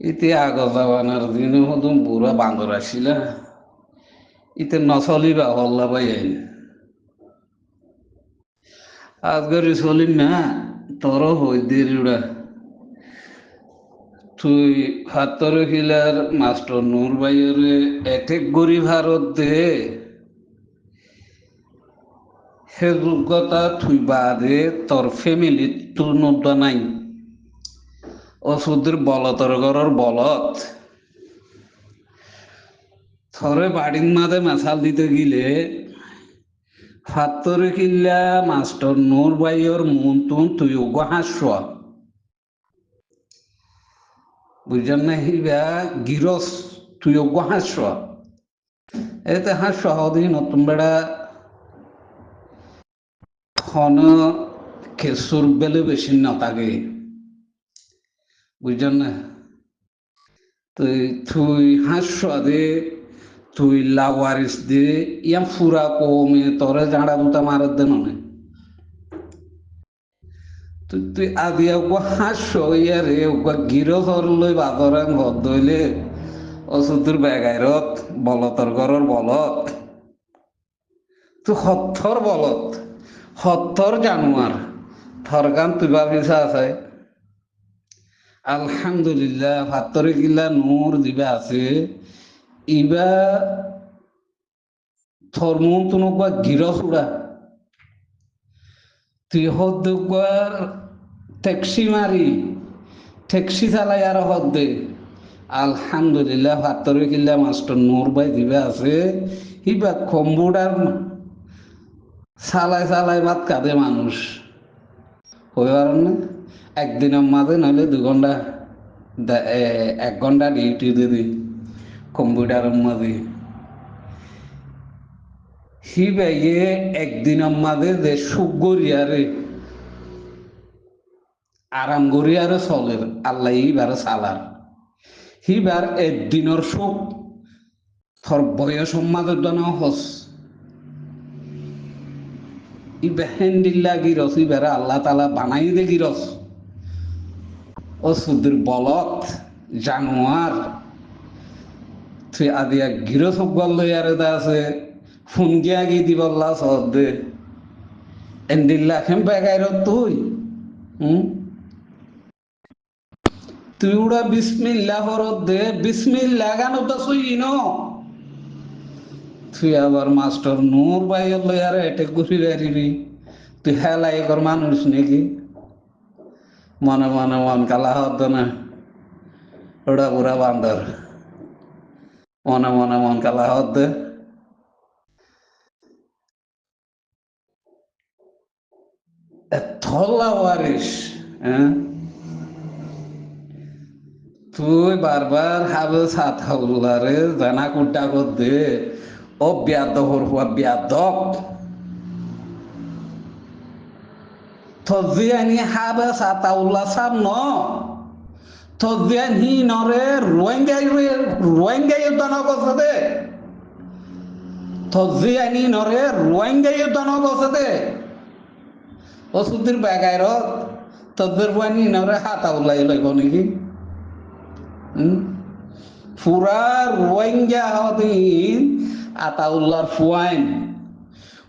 ইতি আগজাবানার দিনে হদম বুড়া বান্দর আসিলা ইতে নচলিবা হল্লা পাই আইন আজগরি চলিম না তোর হই দেরিউড়া তুই হাতর খিলার মাস্টার নূর ভাইয়েরে এটেক গরি ভারত দে সে যোগ্যতা তুই বাদে তোর ফ্যামিলি তোর নদ্দা নাই অসুদের বলতর ঘরের বলত থরে বাড়ির মাঝে মাছাল দিতে গিলে হাতরে কিল্লা মাস্টার নূর ভাইয়ের মন তুন তুই ওগো হাস্য বুঝছেন না হিবা গিরস তুই ওগো হাস্য এতে হাস্য হদি নতুন বেড়া হন খেসুর বেলে বেশি না থাকে বুঝছেন না তুই তুই হাস্য দে তুই লাওয়ারিস দে ইয়াম ফুরা কমে তোরে জাঁড়া দুটা মারার দে নয় তুই আদিয়া ওগো হাস্য ইয়ারে ওগো গিরস লই বাদরাং হদ দইলে অসুদুর বেগাইরত বলতর ঘরের বলত তুই হত্থর বলত হত্থর জানুয়ার থরগান তুইবা পিছা আছে আলহামদুলিল্লাহ ভাতরে গিলা নূর দিবা আছে ইবা থরমুন তুনকা গিরস উড়া তুই হদ্দুকার ট্যাক্সি মারি ট্যাক্সি চালাই আর হদ্দে আলহামদুলিল্লাহ ভাতরে গিলা মাস্টার নূর ভাই দিবা আছে ইবা কম্পিউটার চালাই চালাই ভাত কাঁদে মানুষ হয়ে পারেন না একদিনের মাঝে নইলে 2 ঘন্টা 1 ঘন্টা ডিউটি দিদি কম্পিউটারের মাঝে হি বাইয়ে একদিনের মাঝে যে সুখ গড়িয়ারে আরাম গড়িয়ারে চলে আল্লাহ ইবারে চালার হিবার একদিনের সুখ থর বয়স মাঝের জন্য হস ইবা হেন্দিল্লা গিরস ইবারে আল্লাহ তালা বানাই দে গিরস অসুদের বলত জানোয়ার তুই আদিয়া গিরস গল লইয়ারে দা আছে ফোন গিয়া গি দিবল্লা সদ দে এন্দিল্লা খেম বেগাইর তুই তুই উড়া বিসমিল্লা হরত দে বিসমিল্লা গান তো শুই ন তুই আবার মাস্টার নূর ভাই লইয়ারে এটে ঘুরি বেরিবি তুই হেলাই কর মানুষ নাকি মনে মনে মন কালা হত না ওটা পুরা বান্দর মনে মনে মন কালা হত দে থল্লা ওয়ারিস হ্যাঁ তুই বারবার হাবে সাথাউল্লারে জানা কুটা কর দে ও বিয়াদব হরফুয়া বিয়াদব থজিয়ানি হাবে সাতাউল্লা সাম ন থজিয়ান হি নরে রোহিঙ্গাই উদ্যান গছে দে থজিয়ানি নরে রোহিঙ্গাই উদ্যান গছে দে ওষুধের বেগাইর তদের বানি নরে হাতাউল্লাই লইব নাকি পুরা রোহিঙ্গা হদিন আতাউল্লার ফুয়াইন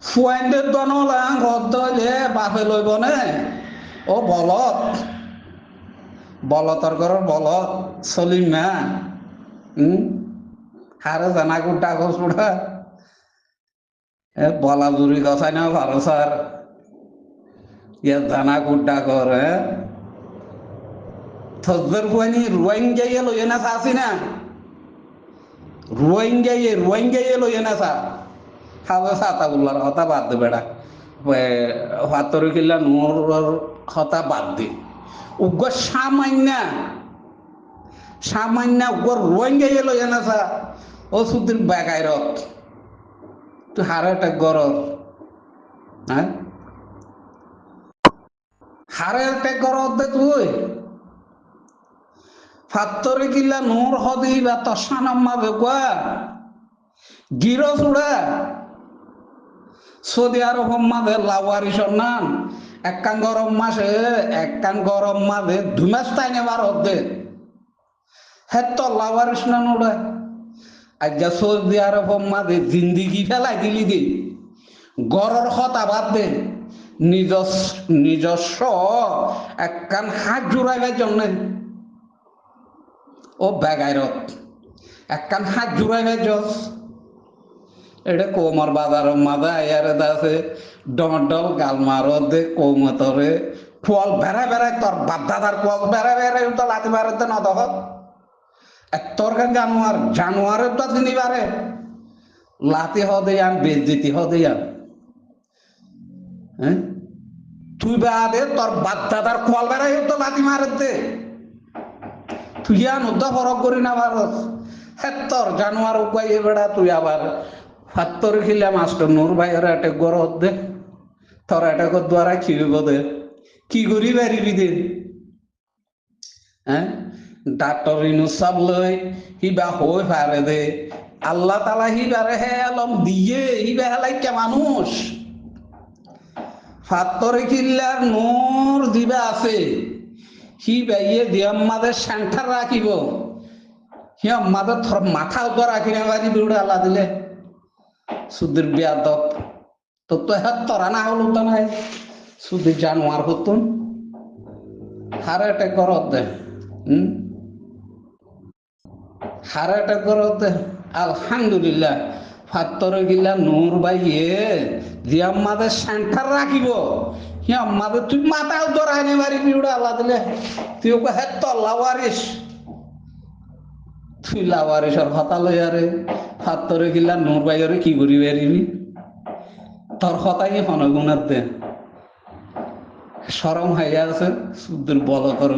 ফুয়াইনদের দনলাং হদ্দলে বাপে লইব নে ও বলত বলতর ঘরের বলত চলিম না হারে জানা গুটা গছুড়া বলা জুড়ি গছাই না ভালো স্যার ইয়ার জানা গুটা কর থজদের ফুয়ানি রোহিঙ্গাইয়ে লইয়ে না চাষি না রোহিঙ্গাইয়ে লইয়ে না চা খাবে সাতাগুল্লার হতা বাদ দে বেড়া হাতর কিল্লা নূর হতা বাদ দে উগ্র সামান্য উগ্র রোহিঙ্গাইয়ে লইয়ে না চা ও সুদিন বেগাইরত তুই হারে অ্যাটাক কর হ্যাঁ হারে অ্যাটাক কর দে তুই ফাত্তরে কিল্লা নূর হদি বা তসানাম্মা বেকুয়া গিরস উড়া সৌদি আরব মাঝে লাওয়ারি সন্নান একখান গরম মাসে 2 মাস তাই নেবার হদ্দে হ্যাঁ তো লাভারিস না নোড়া আজ্ঞা সৌদি আরব মাদে জিন্দিগি ফেলাই দিলি দে গড়র হতা বাদ দে নিজস্ব একখান হাত জোড়াইবার জন্য ও বেগাইরত একখান হাত জোড়াইবার জস এটা কোমর বাজার মাদা আয়ারে দাসে ডল গাল মারো দে কোমতরে ফল বেড়া বেড়ায় তোর বাপদাদার ফল বেড়া বেড়ায় তো লাতি মারতে না তখন তোর জানোয়ারের তো তিনি পারে লাতি হদে আন বেজ্জিতি হদে আন হ্যাঁ তুই বাদে তোর বাপদাদার ফল বেড়ায় তো লাতি মারতে তুই আন উদ্ধ ফরক করি না ভারত হ্যাঁ তোর জানোয়ার উপায় বেড়া তুই আবার হাত্তর খিলে মাস্টার নূর ভাইয়ের একটা গরত দে তোর একটা দ্বারা খিব দে কি করি পারিবি দে হ্যাঁ ডাক্তার ইনুসাব লই হিবা হই পারে দে আল্লাহ তালা হিবারে হে আলম দিয়ে হিবা হেলাই কে মানুষ ফাত্তরে খিল্লার নূর দিবা আছে হিবা ইয়ে দিয়ে আমাদের সেন্টার রাখিব হি আমাদের মাথা উপর রাখি না পারি বিউড়ে আল্লাহ দিলে সুদের বেয়াদব তো তো হ্যাঁ তোরা না হলো তো নাই সুদের জানোয়ার হতুন হারে অ্যাটাক করত দে হারে অ্যাটাক করত দে আলহামদুলিল্লাহ ফাত্তরে গিলা নূর বাইয়ে যে আমাদের সেন্টার রাখিব হি আমাদের তুই মাথা উপর আইনে মারি বিউড়ে আল্লাহ দিলে তুই ওকে হ্যাঁ তো লাওয়ারিস তুই লাওয়ারিসর হতা লইয়ারে ফাত্তরে গিলা নূর বাইরে কি করি বেরিবি তোর হতাই হনগুণার দে সরম হইয়া আছে সুদের বল কর